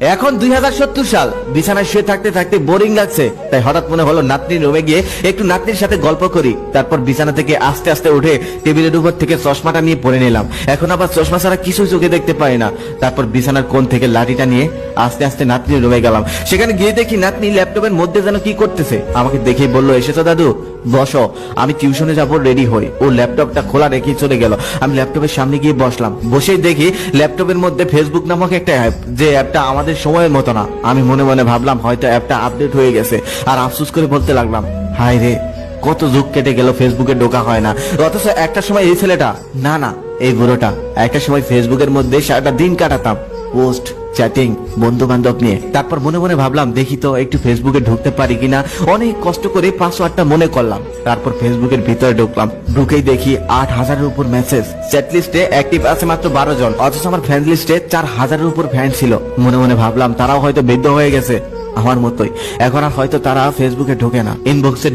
এখন 2070 সাল। বিছানায় শুয়ে থাকতে থাকতে বোরিং লাগছে, তাই হঠাৎ মনে হলো নাতনির রুমে গিয়ে একটু নাতনির সাথে গল্প করি। তারপর বিছানা থেকে আস্তে আস্তে উঠে টেবিলের উপর থেকে চশমাটা নিয়ে পরে নিলাম। এখন আবার চশমা ছাড়া কিছু চোখে দেখতে পাই না। তারপর বিছানার কোণ থেকে লাঠিটা নিয়ে আস্তে আস্তে নাতনির রুমে গেলাম। সেখানে গিয়ে দেখি নাতনি ল্যাপটপের মধ্যে যেন কি করতেছে। আমাকে দেখেই বললো, এসেছো দাদু, বসো, আমি টিউশনে যাবো, রেডি হই। ও ল্যাপটপটা খোলা রেখেই চলে গেল। আমি ল্যাপটপের সামনে গিয়ে বসলাম। বসেই দেখি ল্যাপটপের মধ্যে ফেসবুক নামক একটা অ্যাপ, যে অ্যাপটা আমাদের সময়ের মতো না। আমি মনে মনে ভাবলাম হয়তো অ্যাপটা আপডেট হয়ে গেছে, আর আফসোস করে বলতে লাগলাম, হায় রে, কত যুগ কেটে গেল, ফেসবুকে ঢোকা হয় না। অথচ একটা সময় এই ছেলেটা, না এই বুড়োটা, একটা সময় ফেসবুকের মধ্যে সারাটা দিন কাটাতাম, পোস্ট, চ্যাটিং, বন্ধু বান্ধব নিয়ে। তারপর মনে মনে ভাবলাম দেখি তো একটু ফেসবুকে ঢুকতে পারি কিনা। অনেক কষ্ট করে পাসওয়ার্ডটা মনে করলাম। তারপর ফেসবুকের ভিতরে ঢুকলাম। ঢুকেই দেখি 8,000-এর উপর মেসেজ। চ্যাট লিস্টে অ্যাক্টিভ আছে মাত্র 12 জন, অথচ আমার ফ্রেন্ড লিস্টে 4,000-এর উপর ফ্রেন্ড ছিল। মনে মনে ভাবলাম তারাও হয়তো বৃদ্ধ হয়ে গেছে আমার মতোই। এখন আর হয়তো তারা ফেসবুকে ঢোকে না। ইনবক্সে